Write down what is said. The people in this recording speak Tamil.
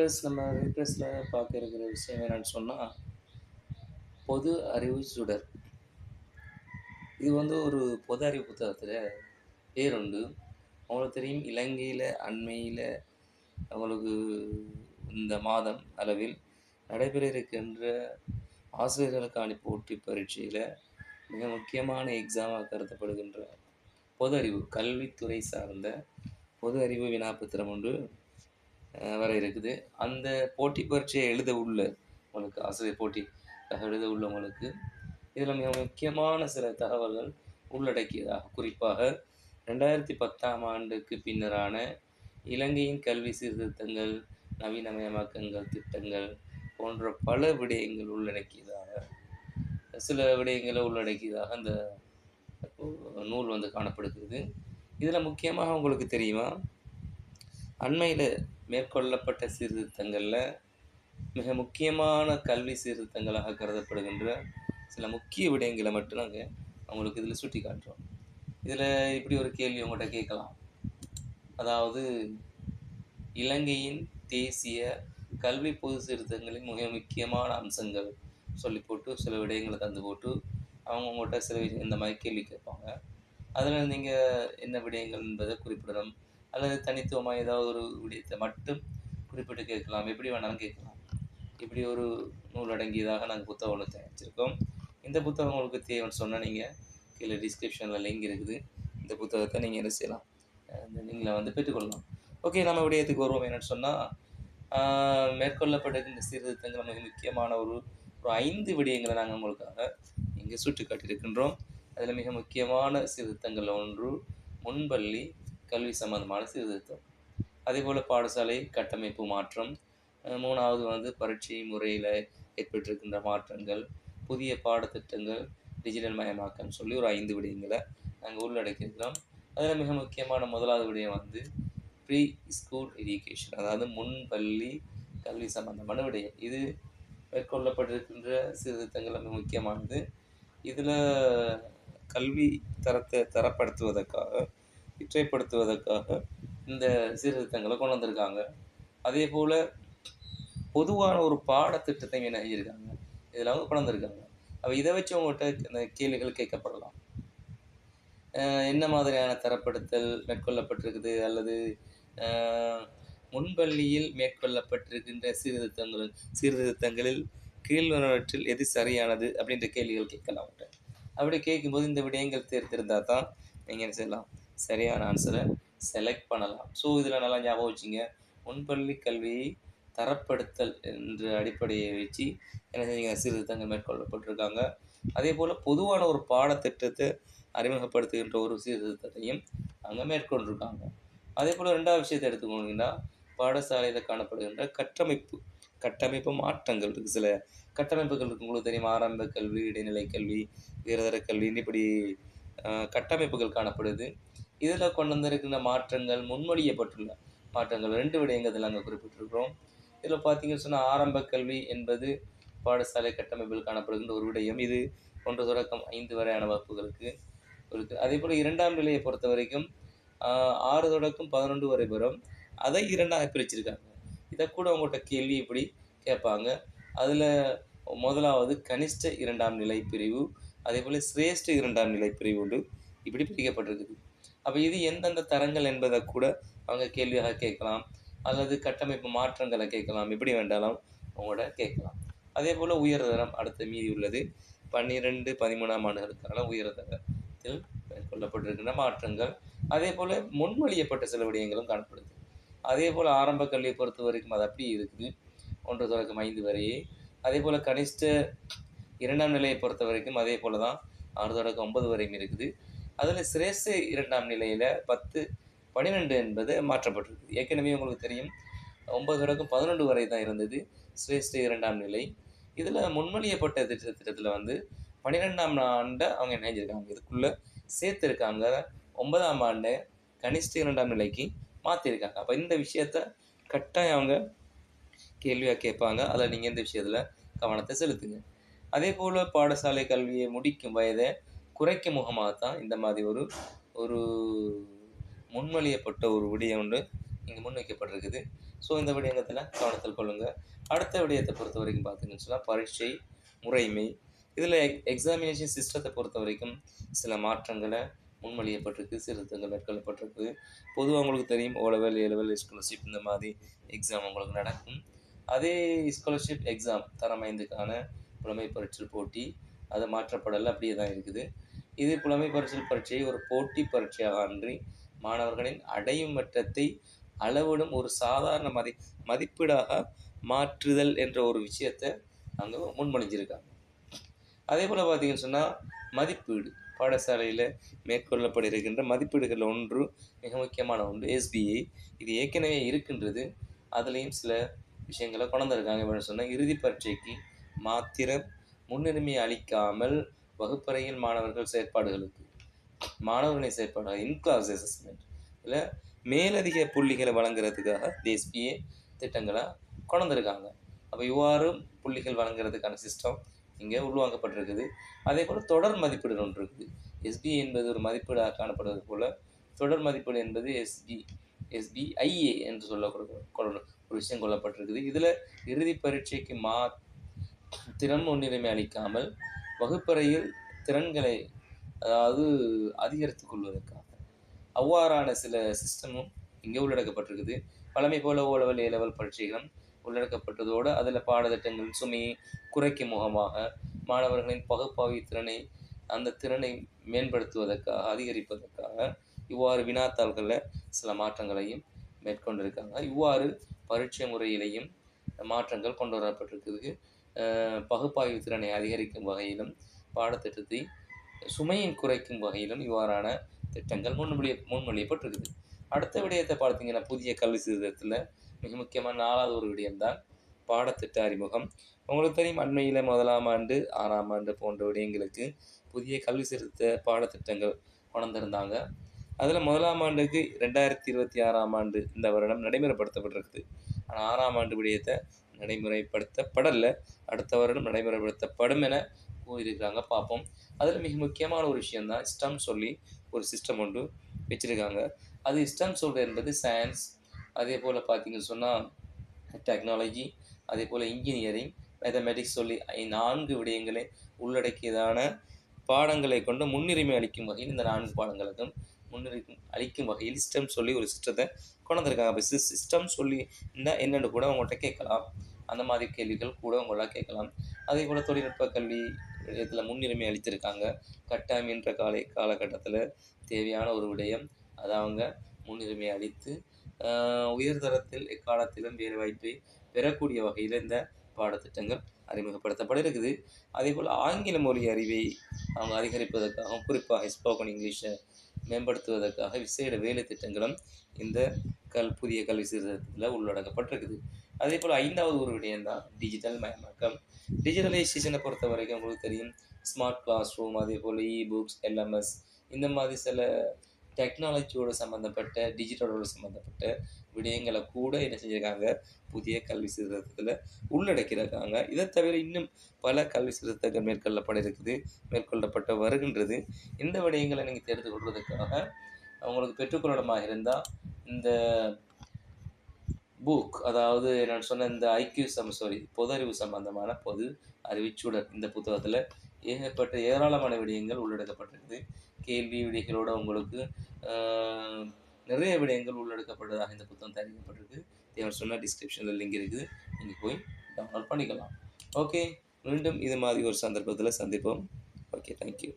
வியூவர்ஸ் நம்ம வீடியோஸில் பார்க்க இருக்கிற விஷயம் என்னன்னு சொன்னால் பொது அறிவு சுடர். இது ஒரு பொது அறிவு புத்தகத்தில் பேருண்டு. உங்களுக்கு தெரியும், இலங்கையில் அண்மையில் அவங்களுக்கு இந்த மாதம் அளவில் நடைபெற இருக்கின்ற ஆசிரியர்களுக்கான போட்டி பரீட்சையில் மிக முக்கியமான எக்ஸாமாக கருதப்படுகின்ற பொது அறிவு கல்வித்துறை சார்ந்த பொது அறிவு வினாப்பத்திரம் ஒன்று வர இருக்குது. அந்த போட்டி பரீட்சையை எழுத உள்ள உங்களுக்கு ஆசிரியர் போட்டி எழுத உள்ளவங்களுக்கு இதில் மிக முக்கியமான சில தகவல்கள் உள்ளடக்கியதாக, குறிப்பாக 2010ஆம் ஆண்டுக்கு பின்னரான இலங்கையின் கல்வி சீர்திருத்தங்கள், நவீனமயமாக்கங்கள், திட்டங்கள் போன்ற பல விடயங்கள் உள்ளடக்கியதாக, சில விடயங்களை உள்ளடக்கியதாக அந்த நூல் காணப்படுகிறது. இதில் முக்கியமாக உங்களுக்கு தெரியுமா, அண்மையில் மேற்கொள்ளப்பட்ட சீர்திருத்தங்களில் மிக முக்கியமான கல்வி சீர்திருத்தங்களாக கருதப்படுகின்ற சில முக்கிய விடயங்களை மட்டும் நாங்கள் அவங்களுக்கு இதில் சுட்டி காட்டுறோம். இதில் இப்படி ஒரு கேள்வி உங்கள்கிட்ட கேட்கலாம். அதாவது, இலங்கையின் தேசிய கல்வி பொது சீர்திருத்தங்களின் மிக முக்கியமான அம்சங்கள் சொல்லி போட்டு சில விடயங்களை தந்து போட்டு அவங்க உங்கள்கிட்ட சில இந்த மாதிரி கேள்வி கேட்பாங்க. அதில் நீங்கள் என்ன விடயங்கள் என்பதை குறிப்பிடணும், அல்லது தனித்துவமாக ஏதாவது ஒரு விடயத்தை மட்டும் குறிப்பிட்டு கேட்கலாம், எப்படி வேணாலும் கேட்கலாம். இப்படி ஒரு நூல் அடங்கியதாக நாங்கள் புத்தகம் ஒன்று தயாரிச்சிருக்கோம். இந்த புத்தகம் உங்களுக்கு தேவைன்னு சொன்னால் நீங்கள் கீழே டிஸ்கிரிப்ஷனில் லிங்க் இருக்குது. இந்த புத்தகத்தை நீங்கள் என்ன செய்யலாம், இந்த லிங்கில் பெற்றுக்கொள்ளலாம். ஓகே, நம்ம விடயத்துக்கு வருவோம். என்னென்னு சொன்னால், மேற்கொள்ளப்பட்ட இந்த சீர்திருத்தங்கள் மிக முக்கியமான ஒரு 5 விடயங்களை நாங்கள் உங்களுக்காக இங்கே சுட்டி காட்டியிருக்கின்றோம். அதில் மிக முக்கியமான சீர்திருத்தங்கள் ஒன்று முன்பள்ளி கல்வி சம்பந்தமான சீர்திருத்தம். அதேபோல் பாடசாலை கட்டமைப்பு மாற்றம். 3வது பரீட்சை முறையில் ஏற்பட்டிருக்கின்ற மாற்றங்கள், புதிய பாடத்திட்டங்கள், டிஜிட்டல் மயமாக்கன்னு சொல்லி ஒரு 5 விடயங்களை நாங்கள் உள்ளடக்கியிருக்கிறோம். அதில் மிக முக்கியமான 1வது விடயம் ப்ரீ ஸ்கூல் எஜுகேஷன், அதாவது முன்பள்ளி கல்வி சம்பந்தமான விடயம். இது மேற்கொள்ளப்பட்டிருக்கின்ற சீர்திருத்தங்கள் மிக முக்கியமானது. இதில் கல்வி தரத்தை தரப்படுத்துவதற்காக, இற்றைப்படுத்துவதற்காக இந்த சீர்திருத்தங்களை கொண்டு வந்திருக்காங்க. அதே போல் பொதுவான ஒரு பாடத்திட்டத்தை என்ன செஞ்சுருக்காங்க, இதில் அவங்க கொண்டு வந்திருக்காங்க. அப்போ இதை வச்சு அவங்கள்ட்ட இந்த கேள்விகள் கேட்கப்படலாம். என்ன மாதிரியான தரப்படுத்தல் மேற்கொள்ளப்பட்டிருக்குது, அல்லது முன்பள்ளியில் மேற்கொள்ளப்பட்டிருக்கின்ற சீர்திருத்தங்களில் கீழ்வனவற்றில் எது சரியானது அப்படின்ற கேள்விகள் கேட்கலாம் அவங்கள்ட்ட. அப்படி கேட்கும்போது இந்த விடயங்கள் தேர்ந்தெடுத்தால் தான் நீங்கள் என்ன செய்யலாம், சரியான ஆன்சரை செலக்ட் பண்ணலாம். ஸோ இதில் நல்லா ஞாபகம் வச்சுங்க, முன்பள்ளி கல்வியை தரப்படுத்தல் என்ற அடிப்படையை வச்சு என்ன செஞ்சீங்க, சீர்திருத்தங்கள் மேற்கொள்ளப்பட்டிருக்காங்க. அதே போல் பொதுவான ஒரு பாடத்திட்டத்தை அறிமுகப்படுத்துகின்ற ஒரு சீர்திருத்தத்தையும் அங்கே மேற்கொண்டிருக்காங்க. அதே போல் 2வது விஷயத்தை எடுத்துக்கோங்கன்னா, பாடசாலையில் காணப்படுகின்ற கட்டமைப்பு மாற்றங்கள் இருக்குது. சில கட்டமைப்புகள் இருக்குது, உங்களுக்கு தெரியும். ஆரம்ப கல்வி, இடைநிலை கல்வி, உயர்தர கல்வின்னு இப்படி கட்டமைப்புகள் காணப்படுது. இதில் கொண்டு வந்திருக்கின்ற மாற்றங்கள், முன்மொழியப்பட்டுள்ள மாற்றங்கள் 2 விடயங்கள் நாங்கள் குறிப்பிட்டிருக்கிறோம். இதில் பார்த்தீங்கன்னு சொன்னால், ஆரம்ப கல்வி என்பது பாடசாலை கட்டமைப்பில் காணப்படுகின்ற ஒரு விடயம். இது 1 தொடக்கம் 5 வரையான வகுப்புகளுக்கு இருக்குது. அதே போல் 2ஆம் நிலையை பொறுத்த வரைக்கும் 6 தொடக்கம் 11 வரை வரும். அதை 2ஆக பிரிச்சிருக்காங்க. இதை கூட அவங்கள்ட்ட கேள்வி இப்படி கேட்பாங்க. அதில் 1வது கனிஷ்ட 2ஆம் நிலை பிரிவு, அதே போல் சிரேஷ்ட 2ஆம் நிலை பிரிவு உண்டு. இப்படி பிரிக்கப்பட்டிருக்குது. அப்போ இது எந்தெந்த தரங்கள் என்பதை கூட அவங்க கேள்வியாக கேட்கலாம், அல்லது கட்டமைப்பு மாற்றங்களை கேட்கலாம், எப்படி வேண்டாலும் அவங்களோட கேட்கலாம். அதே போல் உயர்தரம் அடுத்த மீதி உள்ளது. 12, 13ஆம் ஆண்டுகளுக்கான உயர்தரத்தில் மேற்கொள்ளப்பட்டிருக்கின்ற மாற்றங்கள். அதே போல் முன்மொழியப்பட்ட சில விடயங்களும் காணப்படுது. அதே போல் ஆரம்ப கல்வியை பொறுத்த வரைக்கும் அது அப்படி இருக்குது, 1 தொடக்கம் 5 வரையே. அதே போல் கனிஷ்ட 2ஆம் நிலையை பொறுத்த வரைக்கும் அதே போல் தான் 6 தொடக்கம் 9 வரையும் இருக்குது. அதில் சிரேஷ்ட 2ஆம் நிலையில் 10, 12 என்பது மாற்றப்பட்டிருக்குது. ஏற்கனவே உங்களுக்கு தெரியும், 9 தொடக்கம் 11 வரை தான் இருந்தது சிரேஷ்ட 2ஆம் நிலை. இதில் முன்மொழியப்பட்ட திட்டத்தில் 12ஆம் ஆண்டை அவங்க என்ன செஞ்சுருக்காங்க, இதுக்குள்ளே சேர்த்துருக்காங்க. 9ஆம் ஆண்டை கனிஷ்ட 2ஆம் நிலைக்கு மாற்றிருக்காங்க. அப்போ இந்த விஷயத்த கட்டாயம் அவங்க கேள்வியாக கேட்பாங்க. அதில் நீங்கள் இந்த விஷயத்தில் கவனத்தை செலுத்துங்க. அதே போல் பாடசாலை கல்வியை முடிக்கும் வயதை குறைக்கும் முகமாகத்தான் இந்த மாதிரி ஒரு முன்மொழியப்பட்ட ஒரு விடயம் ஒன்று இங்கே முன்வைக்கப்பட்டிருக்குது. ஸோ இந்த விடயத்தில் கவனத்தில் கொள்ளுங்கள். அடுத்த விடயத்தை பொறுத்த வரைக்கும் பார்த்தீங்கன்னு சொன்னால் பரீட்சை முறைமை. இதில் எக்ஸாமினேஷன் சிஸ்டத்தை பொறுத்த வரைக்கும் சில மாற்றங்களை முன்மொழியப்பட்டிருக்கு, சீர்திருத்தங்கள் மேற்கொள்ளப்பட்டிருக்கு. பொதுவாக உங்களுக்கு தெரியும் ஓலெவல் ஏலெவல் ஸ்காலர்ஷிப் இந்த மாதிரி எக்ஸாம் உங்களுக்கு நடக்கும். அதே ஸ்காலர்ஷிப் எக்ஸாம் தரம் 5க்கான புலமை பரீட்சை போட்டி அது மாற்றப்படலை, அப்படியே தான் இருக்குது. இது புலமை பரீட்சை ஒரு போட்டி பரீட்சையாக அன்றி மாணவர்களின் அடையும் மட்டத்தை அளவிடும் ஒரு சாதாரண மதிப்பீடாக மாற்றுதல் என்ற ஒரு விஷயத்தை அங்கே முன்மொழிஞ்சிருக்காங்க. அதே போல் பார்த்தீங்கன்னு சொன்னால் மதிப்பீடு பாடசாலையில் மேற்கொள்ளப்பட்டிருக்கின்ற மதிப்பீடுகள் ஒன்று மிக முக்கியமான ஒன்று எஸ்பிஐ. இது ஏற்கனவே இருக்கின்றது. அதுலேயும் சில விஷயங்களை கொண்டிருக்காங்க. எப்படி சொன்னால் இறுதி பரீட்சைக்கு மாத்திரம் முன்னுரிமை அளிக்காமல் வகுப்பறையில் மாணவர்களின் செயற்பாடுகள் இன்கிளாஸ் அசஸ்மெண்ட் இல்லை மேலதிக புள்ளிகளை வழங்குறதுக்காக எஸ்பிஏ திட்டங்களை கொண்டிருக்காங்க. அப்போ இவ்வாறு புள்ளிகள் வழங்குறதுக்கான சிஸ்டம் இங்கே உருவாக்கப்பட்டிருக்குது. அதே போல் தொடர் மதிப்பீடு ஒன்று இருக்குது. எஸ்பிஐ என்பது ஒரு மதிப்பீடாக காணப்படுவது போல் தொடர் மதிப்பீடு என்பது எஸ்பிஐஏ என்று சொல்லக்கூடிய ஒரு விஷயம் கொள்ளப்பட்டிருக்குது. இதில் இறுதி பரீட்சைக்கு திறன் முன்னுரிமை அளிக்காமல் வகுப்பறையில் திறன்களை அதிகரித்துக் கொள்வதற்காக அவ்வாறான சில சிஸ்டமும் இங்கே உள்ளடக்கப்பட்டிருக்குது. பழமை போல ஓலெவல் ஏலெவல் பரீட்சைகளும் உள்ளடக்கப்பட்டதோடு அதில் பாடத்திட்டங்களின் சுமையை குறைக்கும் முகமாக மாணவர்களின் பகுப்பாய்வு திறனை அந்த திறனை மேம்படுத்துவதற்காக அதிகரிப்பதற்காக இவ்வாறு வினாத்தாள்களில் சில மாற்றங்களையும் மேற்கொண்டிருக்காங்க. இவ்வாறு பரீட்சை முறையிலையும் மாற்றங்கள் கொண்டு வரப்பட்டிருக்குது. பகுப்பாய்வு திறனை அதிகரிக்கும் வகையிலும் பாடத்திட்டத்தை சுமையை குறைக்கும் வகையிலும் இவ்வாறான திட்டங்கள் முன்மொழியப்பட்டிருக்குது. அடுத்த விடயத்தை பார்த்தீங்கன்னா புதிய கல்வி சீர்திருத்தத்தில் மிக முக்கியமான 4வது ஒரு விடயம்தான் பாடத்திட்ட அறிமுகம். உங்களுக்கு தெரியும் அண்மையில் 1ஆம் ஆண்டு 6ஆம் ஆண்டு போன்ற விடயங்களுக்கு புதிய கல்வி சீர்திருத்த பாடத்திட்டங்கள் கொண்டிருந்தாங்க. அதில் 1ஆம் ஆண்டுக்கு 2026ஆம் ஆண்டு இந்த வருடம் நடைமுறைப்படுத்தப்பட்டிருக்குது. ஆனால் 6ஆம் ஆண்டு விடயத்தை நடைமுறைப்படுத்தப்படலை. அடுத்த வருடம் நடைமுறைப்படுத்தப்படும் என கூறியிருக்காங்க. பார்ப்போம். அதில் மிக முக்கியமான ஒரு விஷயம்தான் ஸ்டம் சொல்லி ஒரு சிஸ்டம் ஒன்று வச்சுருக்காங்க. அது ஸ்டம் சொல்கிறது என்பது சயின்ஸ், அதே போல் பார்த்தீங்கன்னு சொன்னால் டெக்னாலஜி, அதே போல் இன்ஜினியரிங், மேத்தமெட்டிக்ஸ் சொல்லி 4 விடயங்களை உள்ளடக்கியதான பாடங்களை கொண்டு முன்னுரிமை அளிக்கும் வகையில் இந்த 4 பாடங்களுக்கும் முன்னுரிமை அளிக்கும் வகையில் ஸ்டம் சொல்லி ஒரு சிஸ்டத்தை கொண்டு வந்திருக்காங்க. அப்போ சிஸ்டம் சொல்லி என்னென்னு கூட உங்கள்கிட்ட கேட்கலாம். அந்த மாதிரி கேள்விகள் கூட உங்களால் கேட்கலாம். அதே போல் தொழில்நுட்ப கல்வி விடயத்தில் முன்னுரிமை அளித்திருக்காங்க. கட்டாயம் என்ற காலகட்டத்தில் தேவையான ஒரு விடயம் அதை அவங்க முன்னுரிமை அளித்து உயர்தரத்தில் எக்காலத்திலும் வேலை வாய்ப்பை பெறக்கூடிய வகையில் இந்த பாடத்திட்டங்கள் அறிமுகப்படுத்தப்பட இருக்குது. அதே போல் ஆங்கில மொழி அறிவை அவங்க அதிகரிப்பதற்காகவும் குறிப்பாக ஸ்போக்கன் இங்கிலீஷை மேம்படுத்துவதற்காக விசேட வேலை திட்டங்களும் இந்த புதிய கல்வி சீர்திருத்தத்தில் உள்ளடக்கப்பட்டிருக்குது. அதே போல் 5வது ஒரு விடயம்தான் டிஜிட்டல் மயமாக்கம். டிஜிட்டலைசேஷனை பொறுத்த வரைக்கும் உங்களுக்கு தெரியும் ஸ்மார்ட் கிளாஸ் ரூம், அதே போல் புக்ஸ், எல்எம்எஸ் இந்த மாதிரி சில டெக்னாலஜியோடு சம்மந்தப்பட்ட டிஜிட்டலோடு சம்மந்தப்பட்ட விடயங்களை கூட என்ன செஞ்சுருக்காங்க புதிய கல்வி சீர்திருத்தத்தில் உள்ளடக்கியிருக்காங்க. இதை தவிர இன்னும் பல கல்வி சீர்திருத்தங்கள் மேற்கொள்ளப்பட்டு வருகின்றது. இந்த விடயங்களை நீங்கள் தெரிந்து கொள்வதற்காக அவங்களுக்கு பெற்றுக்கொள்ளமாக இருந்தால் இந்த புக், அதாவது நான் சொன்ன இந்த பொது அறிவு சம்பந்தமான பொது அறிவுச்சுடர் இந்த புத்தகத்தில் ஏராளமான விடயங்கள் உள்ளடக்கப்பட்டிருக்குது. கேள்வி விடைகளோடு உங்களுக்கு நிறைய விடயங்கள் உள்ளடக்கப்பட்டதாக இந்த புத்தகம் தயாரிக்கப்பட்டிருக்கு. தேவன் சொன்ன டிஸ்கிரிப்ஷனில் லிங்க் இருக்குது, நீங்கள் போய் டவுன்லோட் பண்ணிக்கலாம். ஓகே, மீண்டும் இது மாதிரி ஒரு சந்தர்ப்பத்தில் சந்திப்போம். Okay, thank you.